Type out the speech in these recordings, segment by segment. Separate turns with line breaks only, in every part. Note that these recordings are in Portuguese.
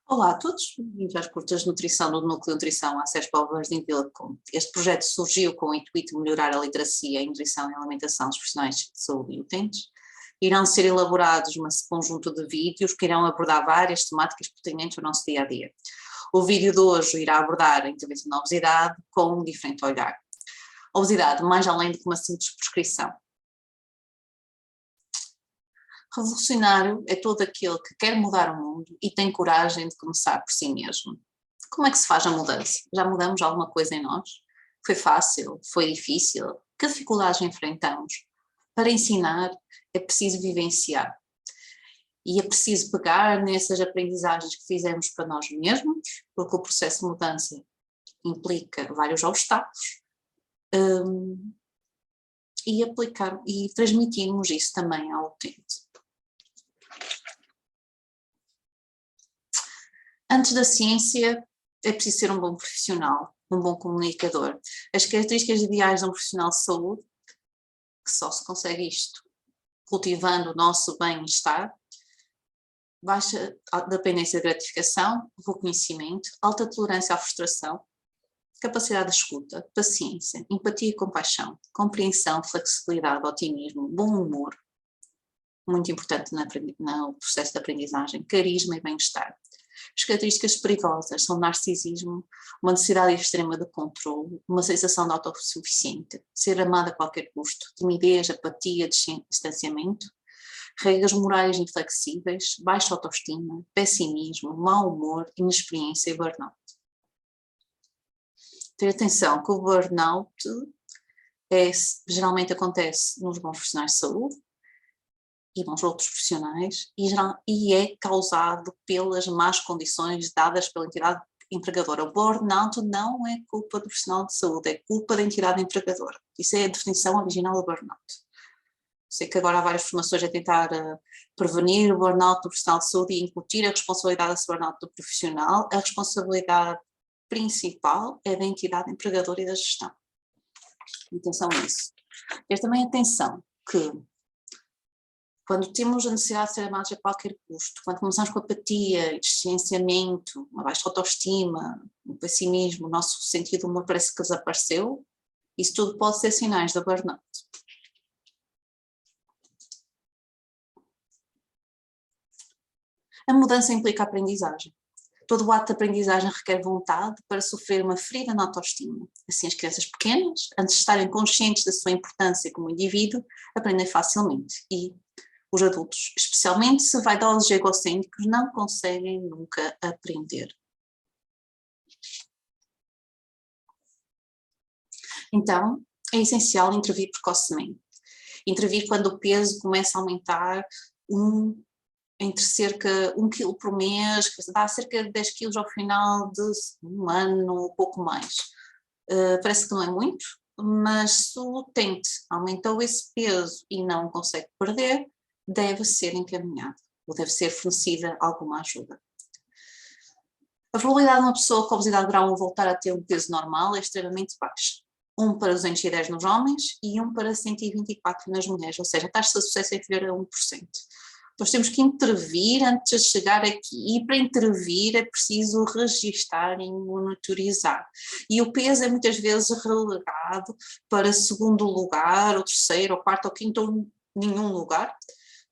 Olá a todos, bem-vindos às curtas de nutrição do Núcleo de Nutrição Acesso Pobres de Vila de Conde. Este projeto surgiu com o intuito de melhorar a literacia em nutrição e alimentação dos profissionais de saúde e utentes. Irão ser elaborados um conjunto de vídeos que irão abordar várias temáticas pertinentes ao nosso dia-a-dia. O vídeo de hoje irá abordar a intervenção da obesidade com um diferente olhar. A obesidade, mais além de uma simples prescrição. Revolucionário é todo aquele que quer mudar o mundo e tem coragem de começar por si mesmo. Como é que se faz a mudança? Já mudamos alguma coisa em nós? Foi fácil? Foi difícil? Que dificuldades enfrentamos? Para ensinar é preciso vivenciar. E é preciso pegar nessas aprendizagens que fizemos para nós mesmos, porque o processo de mudança implica vários obstáculos, e aplicar e transmitirmos isso também ao utente. Antes da ciência, é preciso ser um bom profissional, um bom comunicador. As características ideais de um profissional de saúde, que só se consegue isto cultivando o nosso bem-estar: baixa dependência de gratificação, reconhecimento, alta tolerância à frustração, capacidade de escuta, paciência, empatia e compaixão, compreensão, flexibilidade, otimismo, bom humor, muito importante no processo de aprendizagem, carisma e bem-estar. As características perigosas são narcisismo, uma necessidade extrema de controle, uma sensação de autossuficiente, ser amada a qualquer custo, timidez, apatia, distanciamento, regras morais inflexíveis, baixa autoestima, pessimismo, mau humor, inexperiência e burnout. Ter atenção que o burnout geralmente acontece nos bons profissionais de saúde e nos outros profissionais, e é causado pelas más condições dadas pela entidade empregadora. O burnout não é culpa do profissional de saúde, é culpa da entidade empregadora. Isso é a definição original do burnout. Sei que agora há várias formações a tentar prevenir o burnout do profissional de saúde e incutir a responsabilidade desse burnout do profissional. A responsabilidade principal é da entidade empregadora e da gestão. Atenção a isso. Ter também atenção que, quando temos a necessidade de ser amados a qualquer custo, quando começamos com apatia, distanciamento, uma baixa autoestima, um pessimismo, o nosso sentido de humor parece que desapareceu, isso tudo pode ser sinais de burnout. A mudança implica aprendizagem. Todo o ato de aprendizagem requer vontade para sofrer uma ferida na autoestima. Assim, as crianças pequenas, antes de estarem conscientes da sua importância como indivíduo, aprendem facilmente. E os adultos, especialmente se vaidosos e egocêntricos, não conseguem nunca aprender. Então, é essencial intervir precocemente. Intervir quando o peso começa a aumentar entre cerca de 1 kg por mês, que dá cerca de 10 kg ao final de um ano, ou pouco mais. Parece que não é muito, mas se o utente aumentou esse peso e não consegue perder, deve ser encaminhado, ou deve ser fornecida alguma ajuda. A probabilidade de uma pessoa com obesidade grau voltar a ter um peso normal é extremamente baixa. 1 para 210 nos homens e 1 para 124 nas mulheres, ou seja, a taxa de sucesso é inferior a 1%. Nós temos que intervir antes de chegar aqui, e para intervir é preciso registar e monitorizar. E o peso é muitas vezes relegado para segundo lugar, ou terceiro, ou quarto, ou quinto, ou nenhum lugar,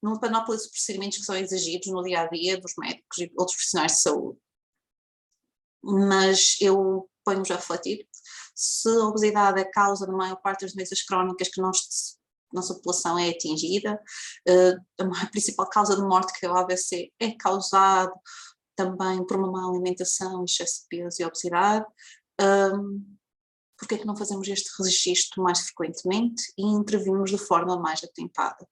numa panóplia de procedimentos que são exigidos no dia-a-dia dos médicos e outros profissionais de saúde. Mas eu ponho-vos a refletir: se a obesidade é a causa da maior parte das doenças crónicas que nossa população é atingida, a principal causa de morte, que é o AVC, é causado também por uma má alimentação, excesso de peso e obesidade. Porque é que não fazemos este registro mais frequentemente e intervimos de forma mais atempada?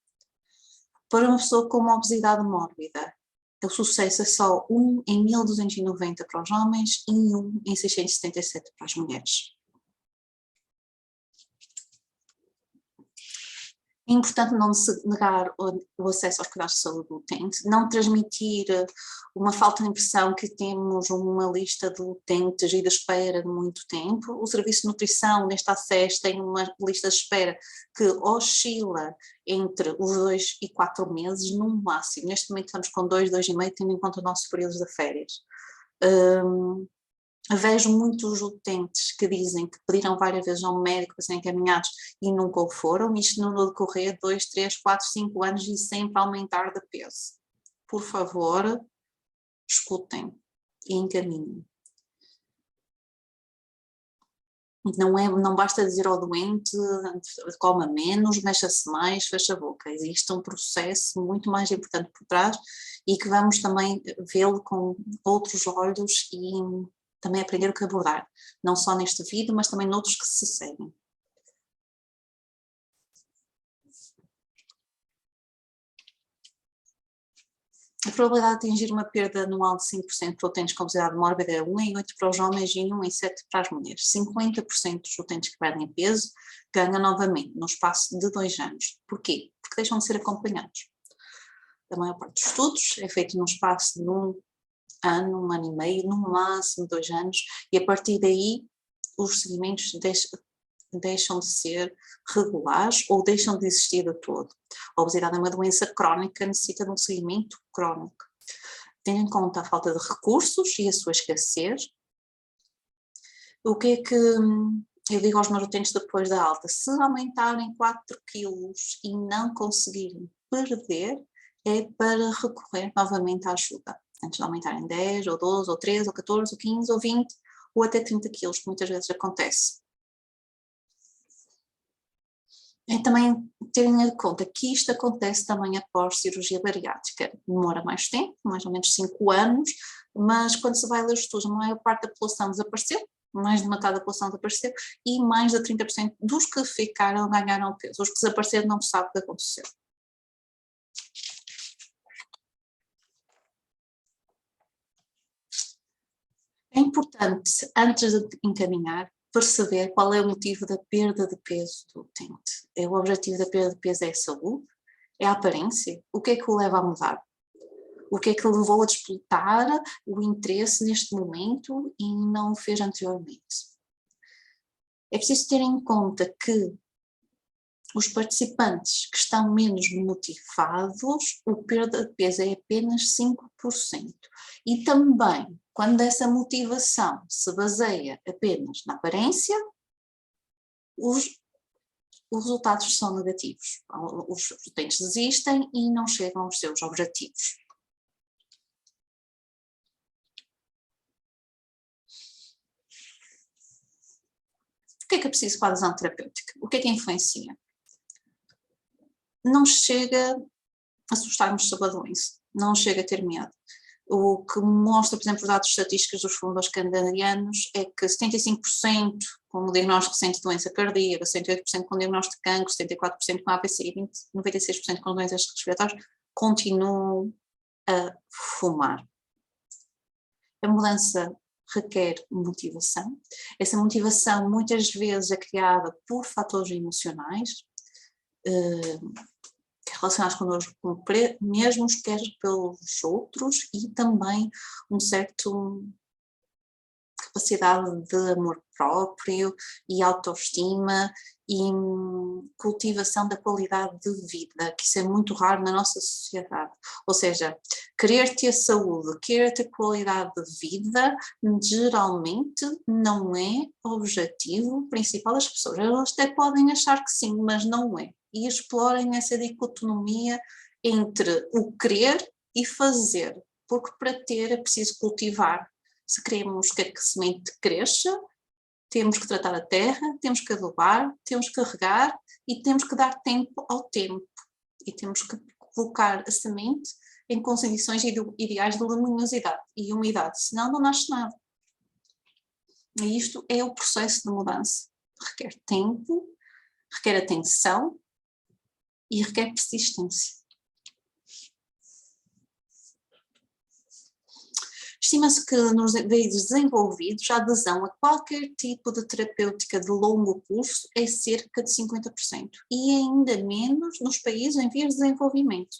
Para uma pessoa com uma obesidade mórbida, o sucesso é só 1 em 1290 para os homens e 1 em 677 para as mulheres. É importante não se negar o acesso aos cuidados de saúde do utente, não transmitir uma falta de impressão que temos uma lista de utentes e de espera de muito tempo. O Serviço de Nutrição, neste acesso, tem uma lista de espera que oscila entre os 2 e 4 meses no máximo. Neste momento estamos com 2, 2,5, tendo em conta os nossos períodos de férias. Vejo muitos utentes que dizem que pediram várias vezes ao médico para serem encaminhados e nunca o foram, isto no decorrer de 2, 3, 4, 5 anos e sempre aumentar de peso. Por favor, escutem e encaminhem. Não basta dizer ao doente, coma menos, mexa-se mais, fecha a boca. Existe um processo muito mais importante por trás e que vamos também vê-lo com outros olhos e também aprender o que abordar, não só neste vídeo, mas também noutros que se seguem. A probabilidade de atingir uma perda anual de 5% para utentes com obesidade mórbida é 1 em 8 para os homens e 1 em 7 para as mulheres. 50% dos utentes que perdem peso ganham novamente no espaço de 2 anos. Porquê? Porque deixam de ser acompanhados. A maior parte dos estudos é feito num espaço de 1 ano, 1 ano e meio, no máximo 2 anos, e a partir daí os seguimentos deixam de ser regulares ou deixam de existir de todo. A obesidade é uma doença crónica, necessita de um seguimento crónico. Tendo em conta a falta de recursos e a sua escassez, o que é que eu digo aos meus utentes depois da alta? Se aumentarem 4 quilos e não conseguirem perder, é para recorrer novamente à ajuda. Antes de aumentarem 10, ou 12, ou 13, ou 14, ou 15, ou 20, ou até 30 quilos, que muitas vezes acontece. É também terem em conta que isto acontece também após cirurgia bariátrica. Demora mais tempo, mais ou menos 5 anos, mas quando se vai ler os estudos, a maior parte da população desapareceu, mais de metade da população desapareceu, e mais de 30% dos que ficaram ganharam peso. Os que desapareceram não sabem o que aconteceu. É importante, antes de encaminhar, perceber qual é o motivo da perda de peso do utente. O objetivo da perda de peso é a saúde? É a aparência? O que é que o leva a mudar? O que é que levou a despertar o interesse neste momento e não o fez anteriormente? É preciso ter em conta que os participantes que estão menos motivados, a perda de peso é apenas 5%. E também, quando essa motivação se baseia apenas na aparência, os resultados são negativos. Os utentes desistem e não chegam aos seus objetivos. O que é preciso para a adesão terapêutica? O que é que influencia? Não chega a assustarmos sobre a doença, não chega a ter medo. O que mostra, por exemplo, os dados estatísticos dos fundos canadianos é que 75% com o diagnóstico recente de doença cardíaca, 108% com diagnóstico de cancro, 74% com AVC e 96% com doenças respiratórias continuam a fumar. A mudança requer motivação. Essa motivação muitas vezes é criada por fatores emocionais, relacionados connosco mesmos, quer pelos outros, e também um certo capacidade de amor próprio e autoestima e cultivação da qualidade de vida, que isso é muito raro na nossa sociedade. Ou seja, querer ter saúde, querer ter qualidade de vida, geralmente não é o objetivo principal das pessoas. Elas até podem achar que sim, mas não é. E explorem essa dicotomia entre o querer e fazer, porque para ter é preciso cultivar. Se queremos que a semente cresça, temos que tratar a terra, temos que adubar, temos que regar e temos que dar tempo ao tempo. E temos que colocar a semente em condições ideais de luminosidade e umidade, senão não nasce nada. E isto é o processo de mudança. Requer tempo, requer atenção e requer persistência. Estima-se que nos países desenvolvidos a adesão a qualquer tipo de terapêutica de longo curso é cerca de 50%, e ainda menos nos países em vias de desenvolvimento.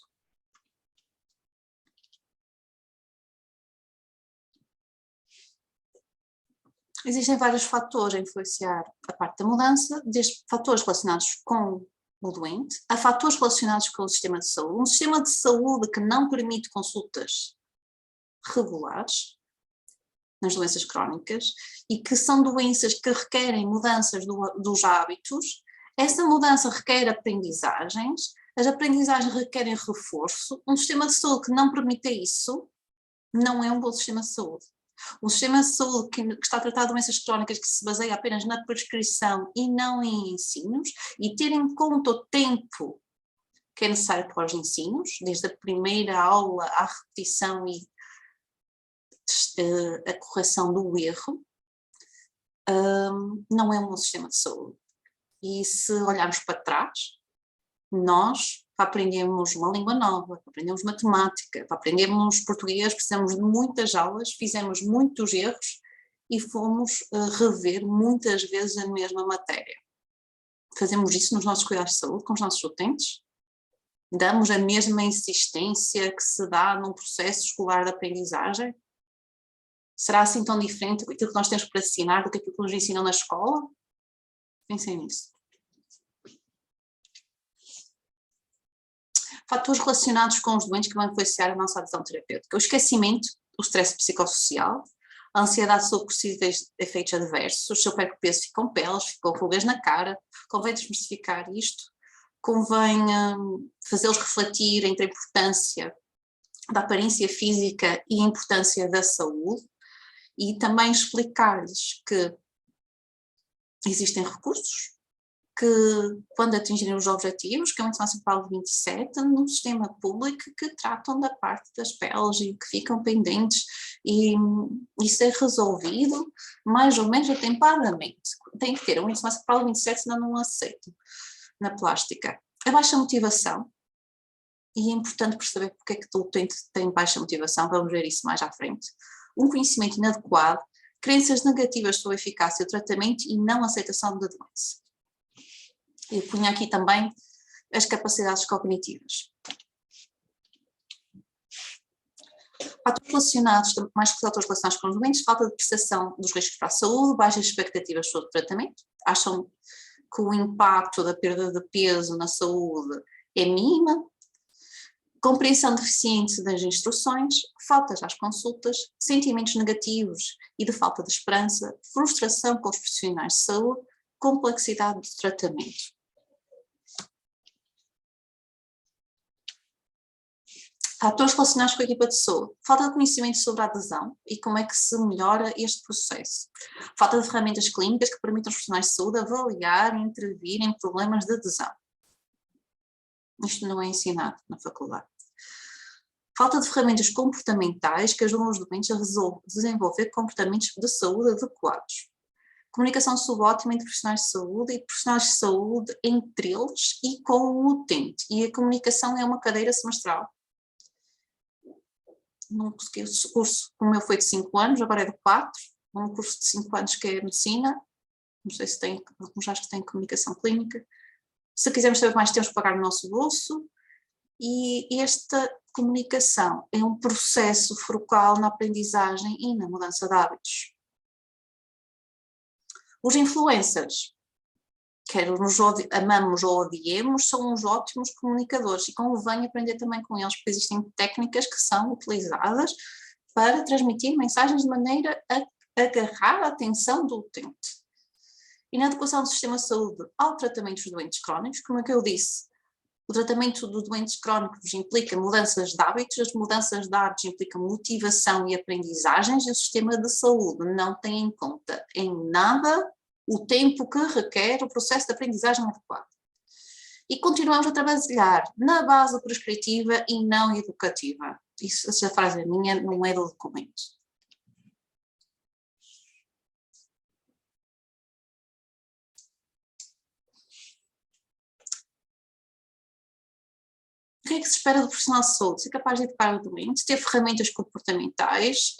Existem vários fatores a influenciar a parte da mudança, desde fatores relacionados com o doente, a fatores relacionados com o sistema de saúde, um sistema de saúde que não permite consultas regulares nas doenças crónicas e que são doenças que requerem mudanças dos hábitos. Essa mudança requer aprendizagens, as aprendizagens requerem reforço. Um sistema de saúde que não permite isso não é um bom sistema de saúde. Um sistema de saúde que está a tratar de doenças crónicas que se baseia apenas na prescrição e não em ensinos, e ter em conta o tempo que é necessário para os ensinos, desde a primeira aula à repetição e a correção do erro, não é um bom sistema de saúde. E se olharmos para trás, nós, para aprendermos uma língua nova, para aprendermos matemática, para aprendermos português, precisamos de muitas aulas, fizemos muitos erros e fomos rever muitas vezes a mesma matéria. Fazemos isso nos nossos cuidados de saúde, com os nossos utentes? Damos a mesma insistência que se dá num processo escolar de aprendizagem? Será assim tão diferente aquilo que nós temos para ensinar do que aquilo que nos ensinam na escola? Pensem nisso. Fatores relacionados com os doentes que vão influenciar a nossa adesão terapêutica. O esquecimento, o stress psicossocial, a ansiedade sobre possíveis efeitos adversos, se eu perco peso ficam peles, ficam rugas na cara, convém desmistificar isto, convém fazê-los refletir entre a importância da aparência física e a importância da saúde, e também explicar-lhes que existem recursos, que quando atingirem os objetivos, que é uma São Paulo 27, num sistema público que tratam da parte das peles e que ficam pendentes, e isso é resolvido mais ou menos atempadamente. Tem que ter uma São Paulo 27, senão não aceito na plástica. A baixa motivação, e é importante perceber porque é que o utente tem baixa motivação, vamos ver isso mais à frente. Um conhecimento inadequado, crenças negativas sobre a eficácia do tratamento e não aceitação da doença. Eu punha aqui também as capacidades cognitivas. Mais fatores relacionados com os doentes, falta de percepção dos riscos para a saúde, baixas expectativas sobre o tratamento, acham que o impacto da perda de peso na saúde é mínima, compreensão deficiente das instruções, faltas às consultas, sentimentos negativos e de falta de esperança, frustração com os profissionais de saúde, complexidade do tratamento. Fatores relacionados com a equipa de saúde, falta de conhecimento sobre a adesão e como é que se melhora este processo, falta de ferramentas clínicas que permitam aos profissionais de saúde avaliar e intervir em problemas de adesão. Isto não é ensinado na faculdade. Falta de ferramentas comportamentais que ajudam os doentes a desenvolver comportamentos de saúde adequados. Comunicação subótima entre profissionais de saúde e profissionais de saúde entre eles e com o utente. E a comunicação é uma cadeira semestral. Num curso como eu foi de 5 anos, agora é de 4, um curso de 5 anos que é medicina, não sei se tem, alguns acho que tem comunicação clínica. Se quisermos saber mais, temos que pagar no nosso bolso, e esta comunicação é um processo focal na aprendizagem e na mudança de hábitos. Os influencers, quer nos amamos ou odiemos, são uns ótimos comunicadores e convém aprender também com eles, porque existem técnicas que são utilizadas para transmitir mensagens de maneira a agarrar a atenção do utente. E na adequação do sistema de saúde ao tratamento dos doentes crónicos, como é que eu disse, o tratamento dos doentes crónicos implica mudanças de hábitos, as mudanças de hábitos implicam motivação e aprendizagens, e o sistema de saúde não tem em conta em nada o tempo que requer o processo de aprendizagem adequado. E continuamos a trabalhar na base prescritiva e não educativa. Essa frase é minha, não é do documento.
que é que se espera do profissional de saúde? Ser capaz de educar o doente, ter ferramentas comportamentais,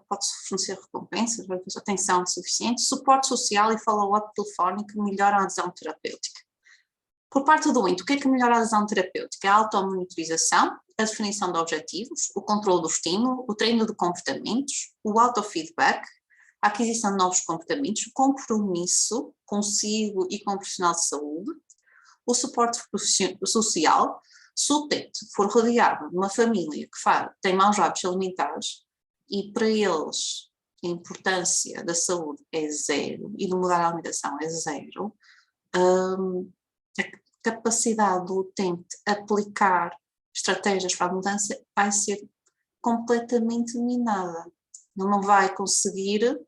pode-se fornecer recompensas, atenção suficiente, suporte social e follow-up telefónico que melhora a adesão terapêutica. Por parte do doente, o que é que melhora a adesão terapêutica? A automonitorização, a definição de objetivos, o controle do estímulo, o treino de comportamentos, o autofeedback, a aquisição de novos comportamentos, o compromisso consigo e com o profissional de saúde, o suporte social. Se o utente for rodeado de uma família que tem maus hábitos alimentares e para eles a importância da saúde é zero e de mudar a alimentação é zero, a capacidade do utente aplicar estratégias para a mudança vai ser completamente minada. Não vai conseguir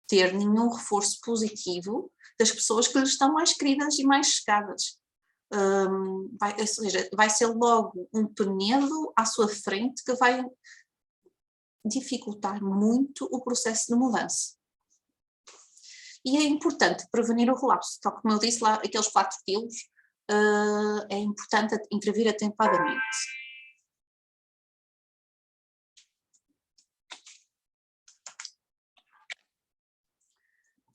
ter nenhum reforço positivo das pessoas que lhe estão mais queridas e mais chegadas. Ou seja, vai ser logo um penedo à sua frente que vai dificultar muito o processo de mudança. E é importante prevenir o relapso, tal como eu disse lá, aqueles 4 quilos, é importante intervir atempadamente.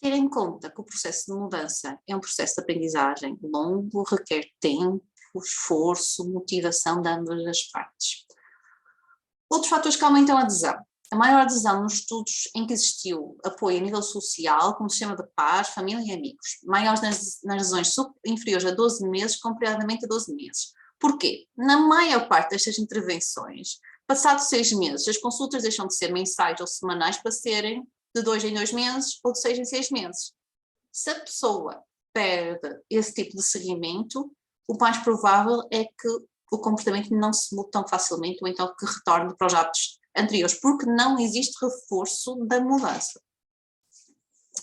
Ter em conta que o processo de mudança é um processo de aprendizagem longo, requer tempo, esforço, motivação de ambas as partes. Outros fatores que aumentam a adesão. A maior adesão nos estudos em que existiu apoio a nível social, como sistema de pares, família e amigos. Maiores nas lesões inferiores a 12 meses, comparadamente a 12 meses. Porquê? Na maior parte destas intervenções, passados 6 meses, as consultas deixam de ser mensais ou semanais para serem de 2 em 2 meses ou de 6 em 6 meses. Se a pessoa perde esse tipo de seguimento, o mais provável é que o comportamento não se mude tão facilmente ou então que retorne para os hábitos anteriores, porque não existe reforço da mudança. O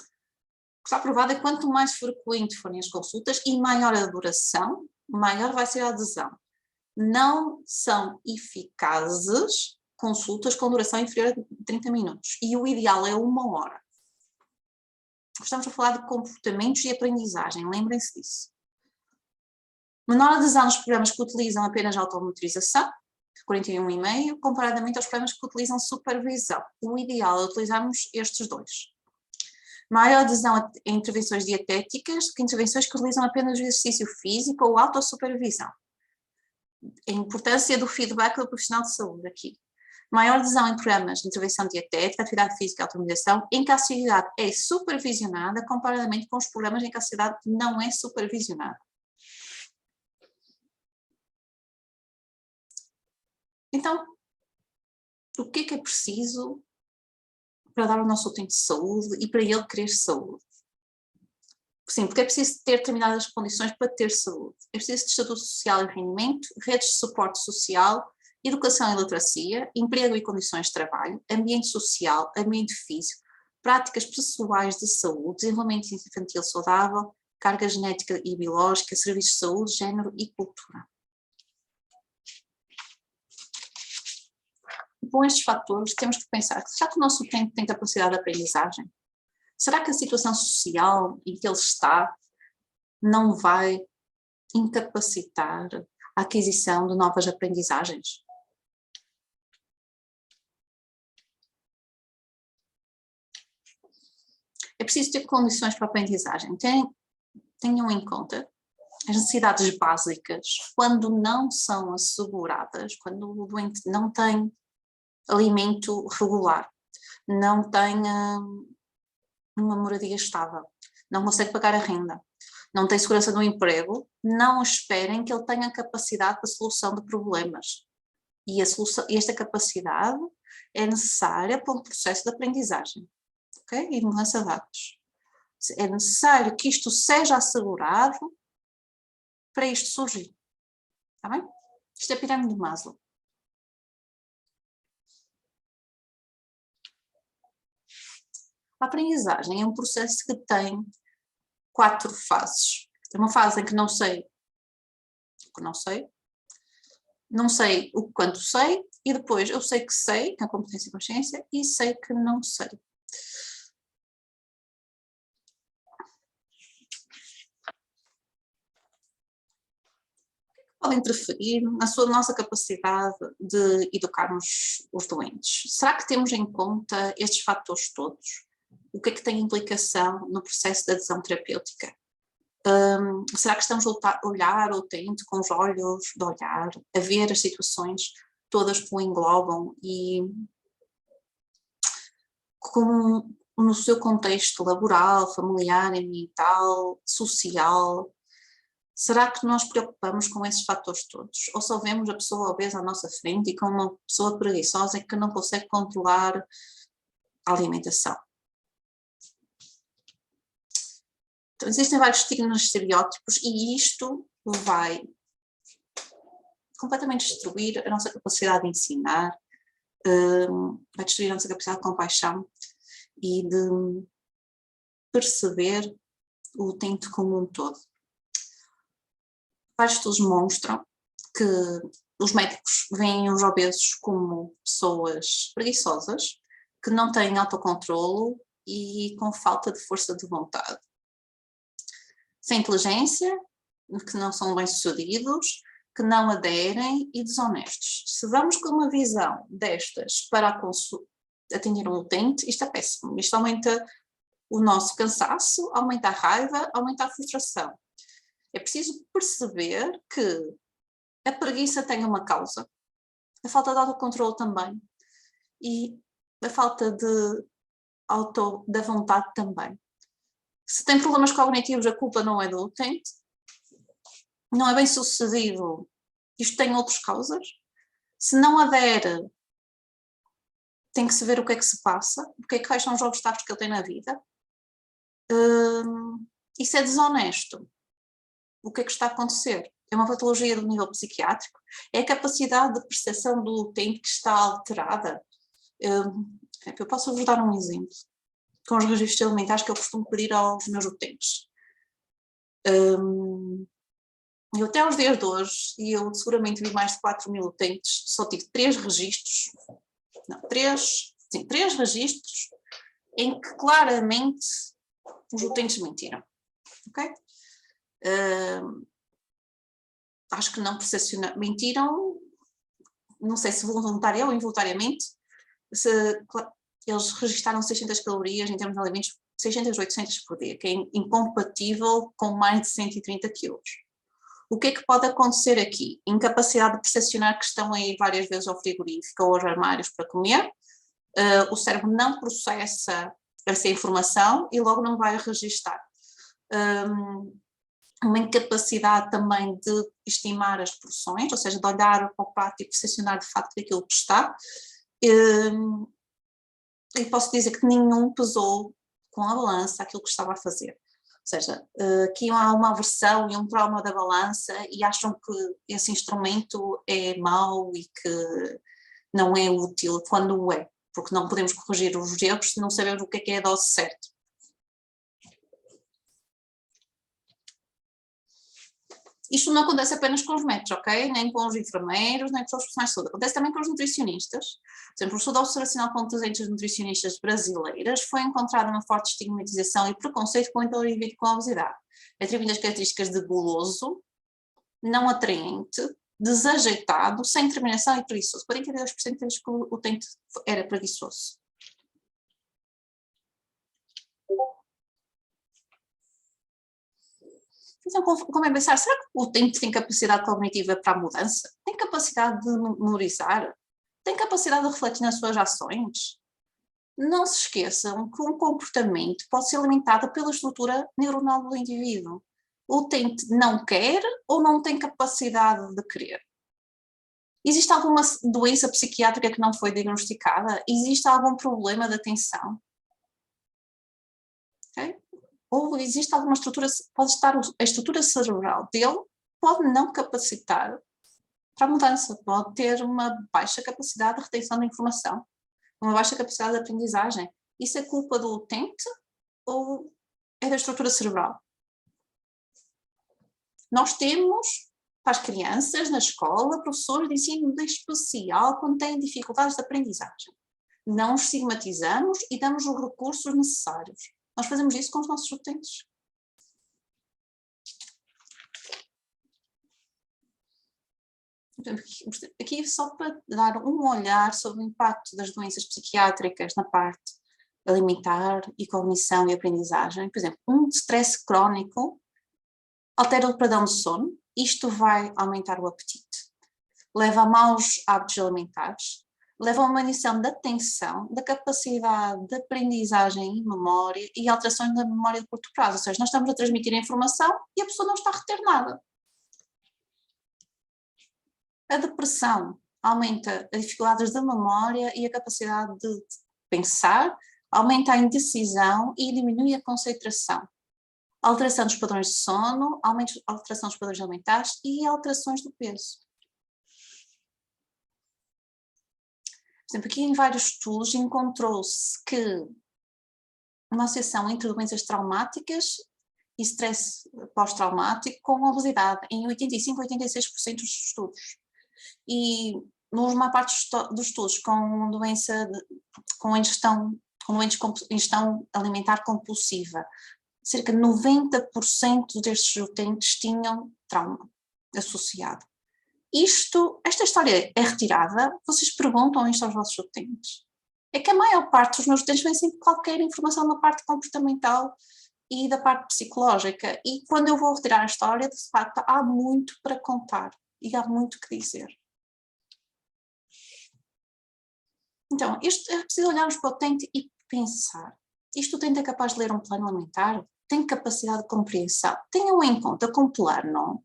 que está provado é que quanto mais frequente forem as consultas e maior a duração, maior vai ser a adesão. Não são eficazes consultas com duração inferior a 30 minutos e o ideal é 1 hora. Estamos a falar de comportamentos e aprendizagem, lembrem-se disso. Menor adesão nos programas que utilizam apenas automonitorização, 41,5, comparadamente aos programas que utilizam supervisão. O ideal é utilizarmos estes dois. Maior adesão a intervenções dietéticas que intervenções que utilizam apenas o exercício físico ou autossupervisão. A importância do feedback do profissional de saúde aqui. Maior adesão em programas de intervenção dietética, atividade física e automonização, em que a atividade é supervisionada, comparadamente com os programas em que a atividade não é supervisionada. Então, o que é preciso para dar ao nosso utente saúde e para ele querer saúde? Sim, porque é preciso ter determinadas condições para ter saúde. É preciso de estatuto social e rendimento, redes de suporte social, educação e literacia, emprego e condições de trabalho, ambiente social, ambiente físico, práticas pessoais de saúde, desenvolvimento infantil saudável, carga genética e biológica, serviços de saúde, género e cultura. Com estes fatores, temos que pensar, será que o nosso utente tem capacidade de aprendizagem? Será que a situação social em que ele está não vai incapacitar a aquisição de novas aprendizagens? É preciso ter condições para a aprendizagem. Tenham em conta as necessidades básicas, quando não são asseguradas, quando o doente não tem alimento regular, não tem uma moradia estável, não consegue pagar a renda, não tem segurança no emprego, não esperem que ele tenha capacidade para solução de problemas. E esta capacidade é necessária para um processo de aprendizagem, ok? E de mudança de hábitos. É necessário que isto seja assegurado para isto surgir. Está bem? Isto é a pirâmide de Maslow. A aprendizagem é um processo que tem 4 fases. É uma fase em que não sei o que não sei, não sei o quanto sei, e depois eu sei que é a competência e consciência, e sei que não sei. O que
podem interferir na nossa capacidade de educarmos os doentes? Será que temos em conta estes fatores todos? O que é que tem implicação no processo de adesão terapêutica? Será que estamos a olhar o utente com os olhos de olhar, a ver as situações todas que o englobam e no seu contexto laboral, familiar, ambiental, social? Será que nós preocupamos com esses fatores todos? Ou só vemos a pessoa obesa à nossa frente e com uma pessoa preguiçosa que não consegue controlar a alimentação? Então, existem vários estigmas e estereótipos e isto vai completamente destruir a nossa capacidade de ensinar, vai destruir a nossa capacidade de compaixão e de perceber o utente como um todo. Vários estudos mostram que os médicos veem os obesos como pessoas preguiçosas, que não têm autocontrolo e com falta de força de vontade. Sem inteligência, que não são bem-sucedidos, que não aderem e desonestos. Se vamos com uma visão destas para atender um utente, isto é péssimo. Isto aumenta o nosso cansaço, aumenta a raiva, aumenta a frustração. É preciso perceber que a preguiça tem uma causa, a falta de autocontrole também, e a falta da vontade também. Se tem problemas cognitivos, a culpa não é do utente, não é bem sucedido, isto tem outras causas. Se não adere, tem que se ver o que é que se passa, quais são os obstáculos que ele tem na vida. E se é desonesto, o que é que está a acontecer? É uma patologia do nível psiquiátrico? É a capacidade de percepção do utente que está alterada? Eu posso vos dar um exemplo com os registros alimentares que eu costumo pedir aos meus utentes. Eu até aos dias de hoje, e eu seguramente vi mais de 4.000 utentes, só tive 3 registros, não, 3 registros em que claramente os utentes mentiram, ok? Acho que não percepcionaram, mentiram, não sei se voluntária ou involuntariamente, eles registaram 600 calorias em termos de alimentos, 600 a 800 por dia, que é incompatível com mais de 130 quilos. O que é que pode acontecer aqui? Incapacidade de percepcionar que estão a ir várias vezes ao frigorífico ou aos armários para comer, o cérebro não processa essa informação e logo não vai registar. Uma incapacidade também de estimar as porções, ou seja, de olhar para o prato e percepcionar de facto aquilo que está. E posso dizer que nenhum pesou com a balança aquilo que estava a fazer. Ou seja, aqui há uma aversão e um trauma da balança e acham que esse instrumento é mau e que não é útil quando o é, porque não podemos corrigir os erros se não sabemos o que é a dose certa. Isto não acontece apenas com os médicos, ok? Nem com os enfermeiros, nem com os profissionais de saúde. Acontece também com os nutricionistas. Por exemplo, o estudo observacional com 300 nutricionistas brasileiras foi encontrada uma forte estigmatização e preconceito com o indivíduo com obesidade, atribuindo as características de guloso, não atraente, desajeitado, sem determinação e preguiçoso. 42% deles que o utente era preguiçoso. Então, como é pensar, será que o utente tem capacidade cognitiva para a mudança? Tem capacidade de memorizar? Tem capacidade de refletir nas suas ações? Não se esqueçam que um comportamento pode ser alimentado pela estrutura neuronal do indivíduo. O utente não quer ou não tem capacidade de querer? Existe alguma doença psiquiátrica que não foi diagnosticada? Existe algum problema de atenção? Okay? Ou existe alguma estrutura, pode estar a estrutura cerebral dele, pode não capacitar para a mudança, pode ter uma baixa capacidade de retenção de informação, uma baixa capacidade de aprendizagem. Isso é culpa do utente ou é da estrutura cerebral? Nós temos, para as crianças, na escola, professores de ensino especial quando têm dificuldades de aprendizagem. Não os estigmatizamos e damos os recursos necessários. Nós fazemos isso com os nossos utentes. Aqui só para dar um olhar sobre o impacto das doenças psiquiátricas na parte alimentar e cognição e aprendizagem. Por exemplo, um stress crónico altera o padrão de sono, isto vai aumentar o apetite, leva a maus hábitos alimentares, leva a uma diminuição da atenção, da capacidade de aprendizagem e memória e alterações da memória de curto prazo, ou seja, nós estamos a transmitir a informação e a pessoa não está a reter nada. A depressão aumenta as dificuldades da memória e a capacidade de pensar, aumenta a indecisão e diminui a concentração. Alteração dos padrões de sono, alteração dos padrões alimentares e alterações do peso. Por exemplo, aqui em vários estudos encontrou-se que uma associação entre doenças traumáticas e stress pós-traumático com obesidade em 85% a 86% dos estudos. E numa parte dos estudos com doença, com ingestão alimentar compulsiva, cerca de 90% destes utentes tinham trauma associado. Esta história é retirada, vocês perguntam isto aos vossos utentes. É que a maior parte dos meus utentes vem sem qualquer informação da parte comportamental e da parte psicológica. E quando eu vou retirar a história, de facto, há muito para contar e há muito que dizer. Então, é preciso olharmos para o utente e pensar. Isto o utente é capaz de ler um plano alimentar? Tem capacidade de compreensão? Tenham em conta com plano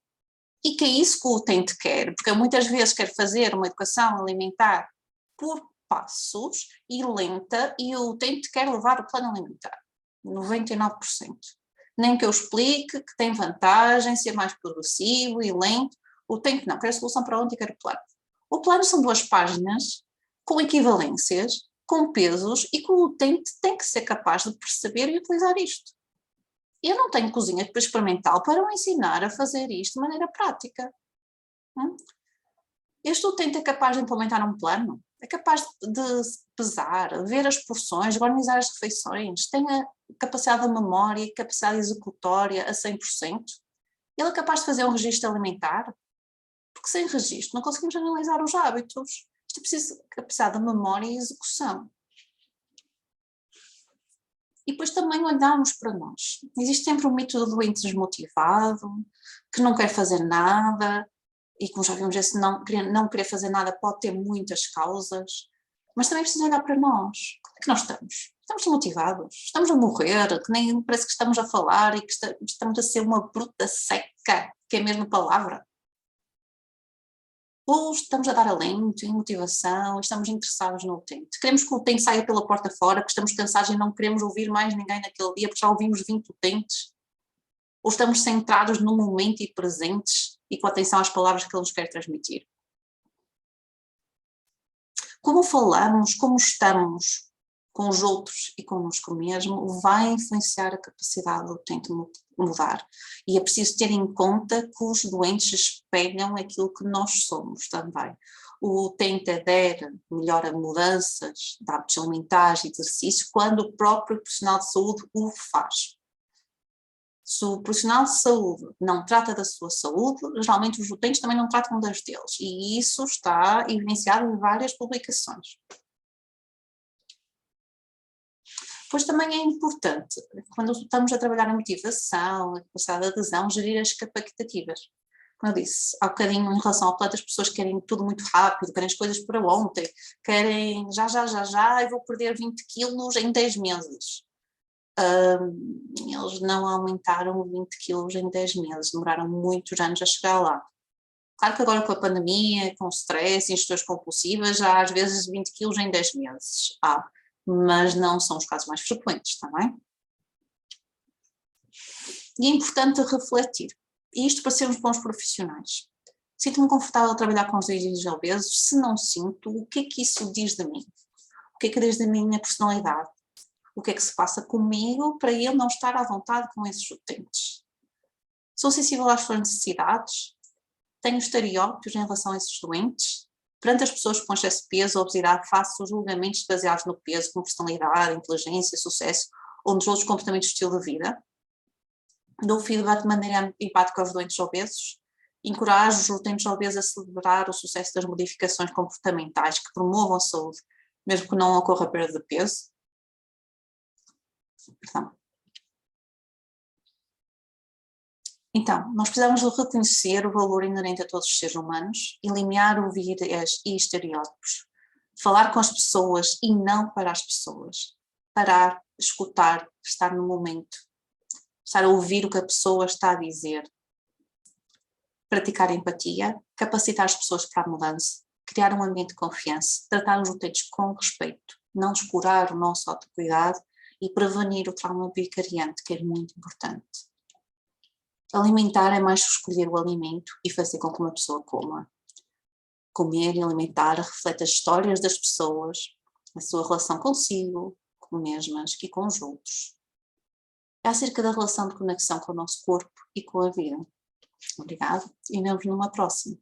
e que é isso que o utente quer, porque muitas vezes quer fazer uma educação alimentar por passos e lenta e o utente quer levar o plano alimentar, 99%. Nem que eu explique que tem vantagem, ser mais progressivo e lento, o utente não, quer a solução para onde e quer o plano. O plano são 2 páginas com equivalências, com pesos e que o utente tem que ser capaz de perceber e utilizar isto. Eu não tenho cozinha experimental para o ensinar a fazer isto de maneira prática. Este utente é capaz de implementar um plano, é capaz de pesar, ver as porções, organizar as refeições, tem a capacidade de memória e capacidade executória a 100%. Ele é capaz de fazer um registro alimentar, porque sem registro não conseguimos analisar os hábitos. Isto é preciso capacidade de memória e execução. E depois também olharmos para nós. Existe sempre o mito do doente desmotivado, que não quer fazer nada, e como já vimos, esse não querer fazer nada pode ter muitas causas, mas também é preciso olhar para nós. Como é que nós estamos? Estamos desmotivados? Estamos a morrer? Que nem parece que estamos a falar e que estamos a ser uma bruta seca, que é a mesma palavra? Ou estamos a dar alento e motivação, estamos interessados no utente. Queremos que o utente saia pela porta fora, porque estamos cansados e não queremos ouvir mais ninguém naquele dia, porque já ouvimos 20 utentes. Ou estamos centrados no momento e presentes e com atenção às palavras que ele nos quer transmitir. Como falamos, como estamos com os outros e connosco mesmo, vai influenciar a capacidade do utente mudar. E é preciso ter em conta que os doentes espelham aquilo que nós somos também. O utente adere melhor a mudanças de hábitos alimentares e exercício quando o próprio profissional de saúde o faz. Se o profissional de saúde não trata da sua saúde, geralmente os utentes também não tratam das deles. E isso está evidenciado em várias publicações. Pois também é importante, quando estamos a trabalhar a motivação, a capacidade de adesão, gerir as expectativas. Como eu disse, há bocadinho em relação ao plano, as pessoas querem tudo muito rápido, querem as coisas para ontem, querem já, eu vou perder 20 quilos em 10 meses. Eles não aumentaram 20 quilos em 10 meses, demoraram muitos anos a chegar lá. Claro que agora com a pandemia, com o stress, ingestões compulsivas, já às vezes 20 quilos em 10 meses. Mas não são os casos mais frequentes, está bem? E é importante refletir, e isto para sermos bons profissionais. Sinto-me confortável a trabalhar com os indivíduos obesos, se não sinto, o que é que isso diz de mim? O que é que diz da minha personalidade? O que é que se passa comigo para eu não estar à vontade com esses utentes? Sou sensível às suas necessidades? Tenho estereótipos em relação a esses doentes? Perante as pessoas com excesso de peso ou obesidade, faço julgamentos baseados no peso, como personalidade, inteligência, sucesso, ou nos outros comportamentos de estilo de vida. Dou feedback de maneira empática aos doentes obesos.
Encorajo os utentes talvez a celebrar o sucesso das modificações comportamentais que promovam a saúde, mesmo que não ocorra perda de peso. Perdão. Então, nós precisamos de reconhecer o valor inerente a todos os seres humanos, eliminar o viés e estereótipos, falar com as pessoas e não para as pessoas, parar, escutar, estar no momento, estar a ouvir o que a pessoa está a dizer, praticar empatia, capacitar as pessoas para a mudança, criar um ambiente de confiança, tratar os utentes com respeito, não descurar o nosso autocuidado e prevenir o trauma vicariante, que é muito importante. Alimentar é mais que escolher o alimento e fazer com que uma pessoa coma. Comer e alimentar reflete as histórias das pessoas, a sua relação consigo, com mesmas e com os outros. É acerca da relação de conexão com o nosso corpo e com a vida. Obrigada e vemos numa próxima.